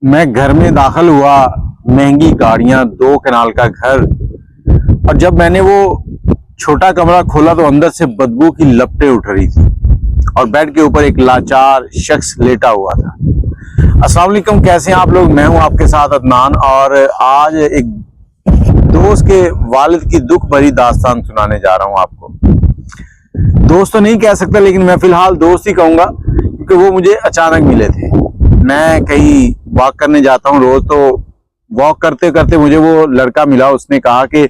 मैं घर में दाखिल हुआ, महंगी गाड़ियां, 2 कनाल का घर। और जब मैंने वो छोटा कमरा खोला तो अंदर से बदबू की लपटें उठ रही थी और बेड के ऊपर एक लाचार शख्स लेटा हुआ था। अस्सलाम वालेकुम, कैसे हैं आप लोग? मैं हूं आपके साथ अदनान और आज एक दोस्त के वालिद की दुख भरी दास्तान सुनाने जा रहा हूं आपको। दोस्त तो नहीं कह सकता, लेकिन मैं फिलहाल दोस्त ही कहूंगा क्योंकि वो मुझे अचानक मिले थे। मैं कहीं वॉक करने जाता हूं रोज, तो वॉक करते करते मुझे वो लड़का मिला। उसने कहा कि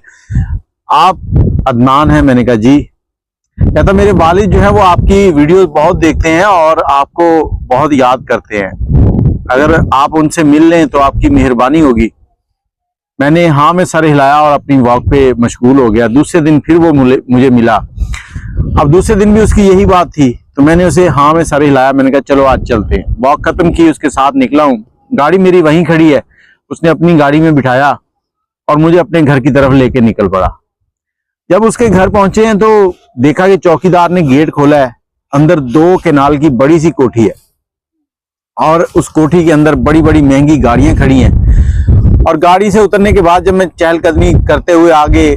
आप अदनान हैं? मैंने कहा जी। कहता मेरे वालिद जो है वो आपकी वीडियोस बहुत देखते हैं और आपको बहुत याद करते हैं, अगर आप उनसे मिल लें तो आपकी मेहरबानी होगी। मैंने हाँ में सर हिलाया और अपनी वॉक पे मशगूल हो गया। दूसरे दिन फिर वो मुझे मिला। अब दूसरे दिन भी उसकी यही बात थी, तो मैंने उसे हाँ में सर हिलाया। मैंने कहा चलो आज चलते हैं। वॉक खत्म की, उसके साथ निकला हूँ। गाड़ी मेरी वहीं खड़ी है। उसने अपनी गाड़ी में बिठाया और मुझे अपने घर की तरफ लेके निकल पड़ा। जब उसके घर पहुंचे हैं तो देखा कि चौकीदार ने गेट खोला है। अंदर 2 कनाल की बड़ी सी कोठी है और उस कोठी के अंदर बड़ी बड़ी महंगी गाड़ियां खड़ी हैं। और गाड़ी से उतरने के बाद जब मैं चहलकदमी करते हुए आगे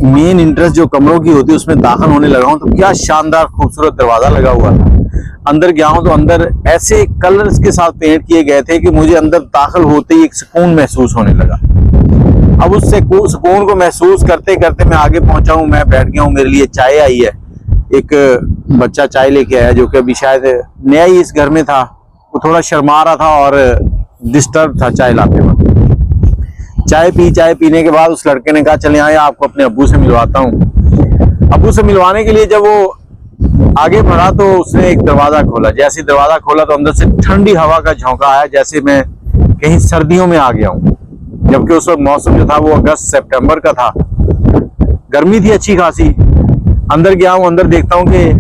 मेन इंटरेस्ट जो कमरों की होती है उसमें दाखिल होने लगा हूं, तो क्या शानदार खूबसूरत दरवाजा लगा हुआ था। अंदर गया हूं तो अंदर ऐसे कलर्स के साथ पेंट किए गए थे कि मुझे अंदर दाखिल होते ही एक सुकून महसूस होने लगा। अब उस सुकून को महसूस करते करते मैं आगे पहुंचा हूं। मैं बैठ गया हूं। मेरे लिए चाय आई है। एक बच्चा चाय लेके आया जो कि अभी शायद नया ही इस घर में था। वो थोड़ा शर्मा रहा था और डिस्टर्ब था चाय लाते वक्त। चाय पीने के बाद उस लड़के ने कहा चले आए, आपको अपने अब्बू से मिलवाता हूँ। अब्बू से मिलवाने के लिए जब वो आगे बढ़ा तो उसने एक दरवाजा खोला। जैसे दरवाजा खोला तो अंदर से ठंडी हवा का झोंका आया, जैसे मैं कहीं सर्दियों में आ गया हूँ। जबकि उस वक्त मौसम जो था वो अगस्त सितंबर का था। गर्मी थी अच्छी खासी। अंदर गया हूँ, अंदर देखता हूँ कि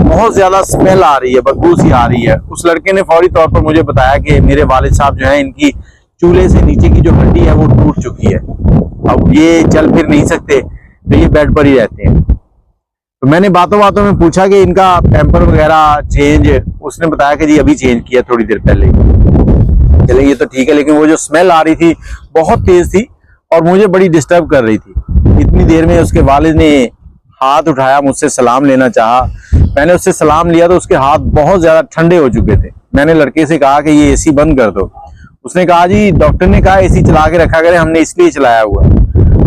बहुत ज्यादा स्मेल आ रही है, बदबू सी आ रही है। उस लड़के ने फौरी तौर पर मुझे बताया कि मेरे वालिद साहब जो है, इनकी चूल्हे से नीचे की जो हड्डी है वो टूट चुकी है। अब ये चल फिर नहीं सकते, तो ये बेड पर ही रहते हैं। तो मैंने बातों बातों में पूछा कि इनका पैम्पर वगैरह चेंज। उसने बताया कि जी अभी चेंज किया थोड़ी देर पहले। चले ये तो ठीक है, लेकिन वो जो स्मेल आ रही थी बहुत तेज थी और मुझे बड़ी डिस्टर्ब कर रही थी। इतनी देर में उसके वालिद ने हाथ उठाया, मुझसे सलाम लेना चाहा। मैंने उससे सलाम लिया तो उसके हाथ बहुत ज्यादा ठंडे हो चुके थे। मैंने लड़के से कहा कि ये एसी बंद कर दो। उसने कहा जी डॉक्टर ने कहा एसी चला के रखा करें, हमने इसलिए चलाया हुआ।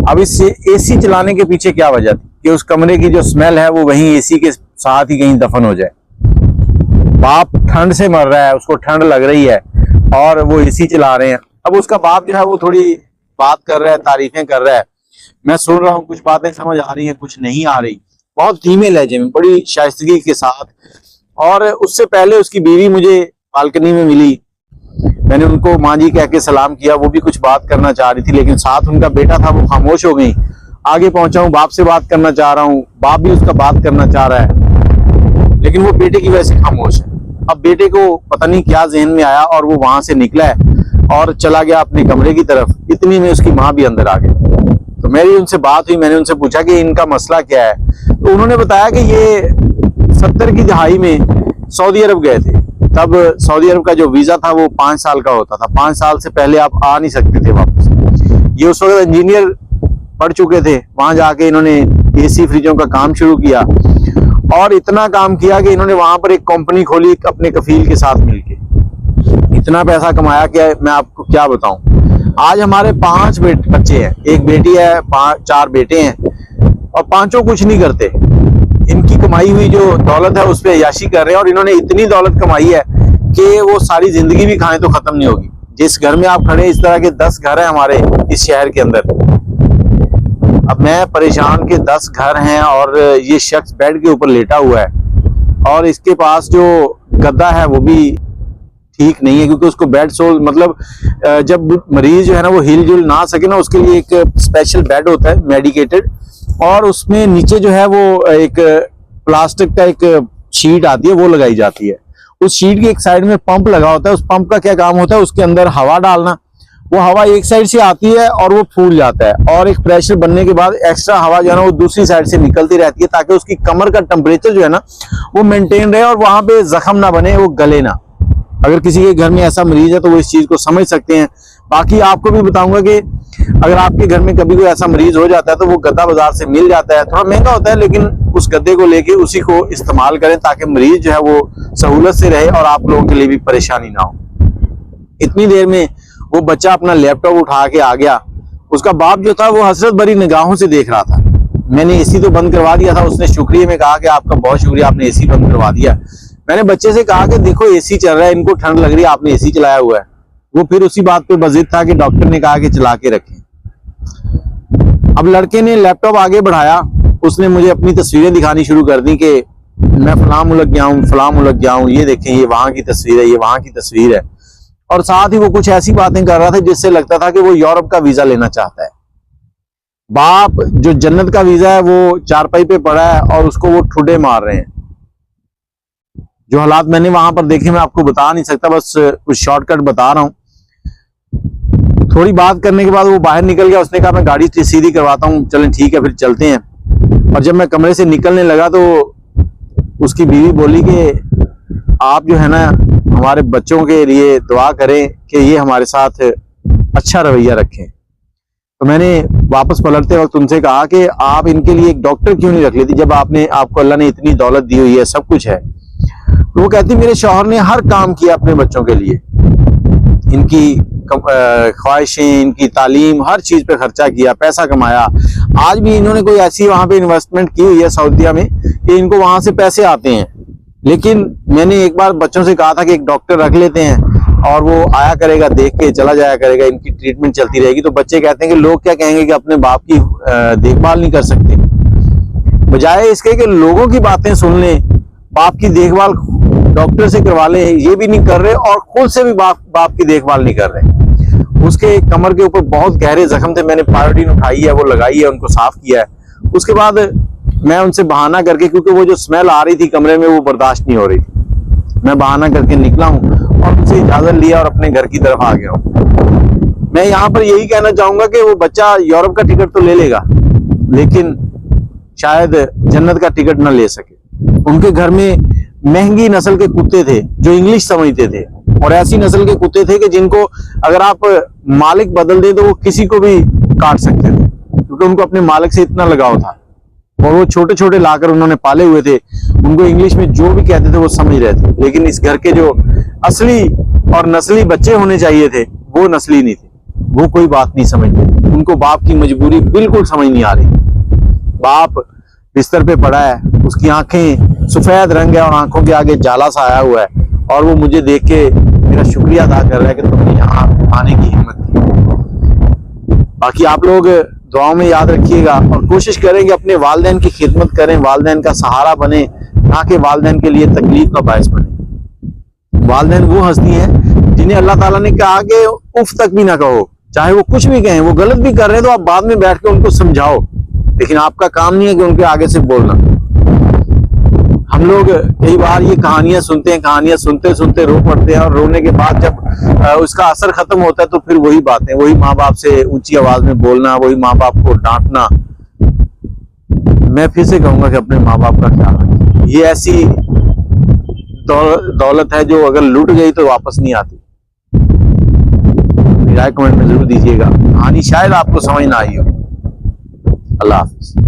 अब इस एसी चलाने के पीछे क्या वजह थी कि उस कमरे की जो स्मेल है वो वहीं एसी के साथ ही कहीं दफन हो जाए। बाप ठंड से मर रहा है, उसको ठंड लग रही है और वो एसी चला रहे हैं। अब उसका बाप जो है वो थोड़ी बात कर रहा है, तारीफें कर रहा है। मैं सुन रहा हूँ, कुछ बातें समझ आ रही हैं, कुछ नहीं आ रही। बहुत धीमे लहजे में, बड़ी शाइस्तगी के साथ। और उससे पहले उसकी बीवी मुझे बालकनी में मिली। मैंने उनको माँ जी कह के सलाम किया। वो भी कुछ बात करना चाह रही थी, लेकिन साथ उनका बेटा था, वो खामोश हो गई। आगे पहुंचा हूँ, बाप से बात करना चाह रहा हूँ। बाप भी उसका बात करना चाह रहा है, लेकिन वो बेटे की वजह से खामोश है। अब बेटे को पता नहीं क्या जहन में आया और वो वहां से निकला है और चला गया अपने कमरे की तरफ। इतनी में उसकी माँ भी अंदर आ गई। तो मेरी उनसे बात हुई। मैंने उनसे पूछा कि इनका मसला क्या है। तो उन्होंने बताया कि ये 70 की दहाई में सऊदी अरब गए थे। तब सऊदी अरब का जो वीजा था वो 5 साल का होता था। 5 साल से पहले आप आ नहीं सकते थे वापस। ये उस वक्त इंजीनियर पढ़ चुके थे। वहां जाके इन्होंने एसी फ्रिजों का काम शुरू किया और इतना काम किया कि इन्होंने वहां पर एक कंपनी खोली अपने कफील के साथ मिलके। इतना पैसा कमाया कि मैं आपको क्या बताऊं। आज हमारे 5 बच्चे हैं, एक बेटी है, 4 बेटे हैं और पांचों कुछ नहीं करते। इनकी कमाई हुई जो दौलत है उस पर अय्याशी कर रहे हैं और इन्होंने इतनी दौलत कमाई है कि वो सारी जिंदगी भी खाएं तो खत्म नहीं होगी। जिस घर में आप खड़े, इस तरह के 10 घर हैं हमारे इस शहर के अंदर। अब मैं परेशान के 10 घर हैं और ये शख्स बेड के ऊपर लेटा हुआ है और इसके पास जो गद्दा है वो भी ठीक नहीं है, क्योंकि उसको बेड सोल मतलब जब मरीज जो है ना वो हिल जुल ना सके ना, उसके लिए एक स्पेशल बेड होता है मेडिकेटेड, और उसमें नीचे जो है वो एक प्लास्टिक का एक शीट आती है वो लगाई जाती है। उस शीट की एक साइड में पंप लगा होता है। उस पंप का क्या काम होता है, उसके अंदर हवा डालना। वो हवा एक साइड से आती है और वो फूल जाता है और एक प्रेशर बनने के बाद एक्स्ट्रा हवा जो है ना वो दूसरी साइड से निकलती रहती है, ताकि उसकी कमर का टेम्परेचर जो है ना वो मेंटेन रहे और वहां पे जख्म ना बने, वो गले ना। अगर किसी के घर में ऐसा मरीज है तो वो इस चीज को समझ सकते हैं। बाकी आपको भी बताऊंगा कि अगर आपके घर में कभी कोई ऐसा मरीज हो जाता है तो वो गद्दा बाजार से मिल जाता है, थोड़ा महंगा होता है, लेकिन उस गद्दे को लेके उसी को इस्तेमाल करें ताकि मरीज जो है वो सहूलत से रहे और आप लोगों के लिए भी परेशानी ना हो। इतनी देर में वो बच्चा अपना लैपटॉप उठा के आ गया। उसका बाप जो था वो हसरत भरी निगाहों से देख रहा था। मैंने एसी तो बंद करवा दिया था, उसने शुक्रिया में कहा कि आपका बहुत शुक्रिया, आपने एसी बंद करवा दिया। मैंने बच्चे से कहा कि देखो एसी चल रहा है, इनको ठंड लग रही है, आपने एसी चलाया हुआ है। वो फिर उसी बात पे बजिद था कि डॉक्टर ने कहा कि चला के रखें। अब लड़के ने लैपटॉप आगे बढ़ाया, उसने मुझे अपनी तस्वीरें दिखानी शुरू कर दी कि मैं फलां मुल्क गया हूँ, फलां मुल्क गया हूँ, ये देखें, ये वहां की तस्वीर है, ये वहां की तस्वीर है। और साथ ही वो कुछ ऐसी बातें कर रहा था जिससे लगता था कि वो यूरोप का वीजा लेना चाहता है। बाप जो जन्नत का वीजा है वो चारपाई पे पड़ा है और उसको वो ठुडे मार रहे हैं। जो हालात मैंने वहां पर देखे मैं आपको बता नहीं सकता, बस कुछ शॉर्टकट बता रहा हूँ। थोड़ी बात करने के बाद वो बाहर निकल गया। उसने कहा मैं गाड़ी सीधी करवाता हूँ, चलें ठीक है फिर चलते हैं। और जब मैं कमरे से निकलने लगा तो उसकी बीवी बोली कि आप जो है ना हमारे बच्चों के लिए दुआ करें कि ये हमारे साथ अच्छा रवैया रखें। तो मैंने वापस पलटते वक्त उनसे कहा कि आप इनके लिए एक डॉक्टर क्यों नहीं रख लेती जब आपको अल्लाह ने इतनी दौलत दी हुई है, सब कुछ है। तो वो कहती मेरे शौहर ने हर काम किया अपने बच्चों के लिए, इनकी ख्वाहिशें, इनकी तालीम, हर चीज पे खर्चा किया, पैसा कमाया। आज भी इन्होंने कोई ऐसी वहां पे इन्वेस्टमेंट की हुई है सऊदीया में कि इनको वहां से पैसे आते हैं। लेकिन मैंने एक बार बच्चों से कहा था कि एक डॉक्टर रख लेते हैं और वो आया करेगा, देख के चला जाया करेगा, इनकी ट्रीटमेंट चलती रहेगी। तो बच्चे कहते हैं कि लोग क्या कहेंगे कि अपने बाप की देखभाल नहीं कर सकते। बजाय इसके कि लोगों की बातें सुन लें, बाप की देखभाल डॉक्टर से करवा लें, ये भी नहीं कर रहे और खुद से भी बाप की देखभाल नहीं कर रहे। उसके कमर के ऊपर बहुत गहरे जख्म थे, मैंने पायोडीन उठाई है, वो लगाई है, उनको साफ किया है। उसके बाद मैं उनसे बहाना करके, क्योंकि वो जो स्मेल आ रही थी कमरे में वो बर्दाश्त नहीं हो रही थी, मैं बहाना करके निकला हूँ और उनसे इजाजत लिया और अपने घर की तरफ आ गया हूँ। मैं यहाँ पर यही कहना चाहूंगा कि वो बच्चा यूरोप का टिकट तो ले लेगा लेकिन शायद जन्नत का टिकट ना ले सके। उनके घर में महंगी नस्ल के कुत्ते थे जो इंग्लिश समझते थे और ऐसी नस्ल के कुत्ते थे कि जिनको अगर आप मालिक बदल दे तो वो किसी को भी काट सकते थे, क्योंकि उनको अपने मालिक से इतना लगाव था। और वो छोटे छोटे लाकर उन्होंने पाले हुए थे, उनको इंग्लिश में जो भी कहते थे वो समझ रहे थे। लेकिन इस घर के जो असली और नस्ली बच्चे होने चाहिए थे वो नस्ली नहीं थे, वो कोई बात नहीं समझते। उनको बाप की मजबूरी बिल्कुल समझ नहीं आ रही। बाप बिस्तर पे पड़ा है, उसकी आंखें सफेद रंग है और आंखों के आगे जाला सा आया हुआ है और वो मुझे देख के मेरा शुक्रिया अदा कर रहा है कि तुमने यहाँ आने की हिम्मत की। बाकी आप लोग दुआओं में याद रखिएगा और कोशिश करें कि अपने वालिदैन की खिदमत करें, वालिदैन का सहारा बने, ना कि वालिदैन के लिए तकलीफ का बायस बने। वालिदैन वो हस्ती हैं जिन्हें अल्लाह ताला ने कहा कि उफ तक भी ना कहो, चाहे वो कुछ भी कहें, वो गलत भी कर रहे हैं तो आप बाद में बैठ के उनको समझाओ, लेकिन आपका काम नहीं है कि उनके आगे से बोलना। हम लोग कई बार ये कहानियां सुनते हैं, कहानियां सुनते सुनते रो पड़ते हैं और रोने के बाद जब उसका असर खत्म होता है तो फिर वही बातें, वही माँ बाप से ऊंची आवाज में बोलना, वही माँ बाप को डांटना। मैं फिर से कहूंगा कि अपने माँ बाप का ख्याल रखें। ये ऐसी दौलत है जो अगर लूट गई तो वापस नहीं आती। राय कमेंट में जरूर दीजिएगा। कहानी शायद आपको समझ ना आई हो। अल्लाह हाफिज।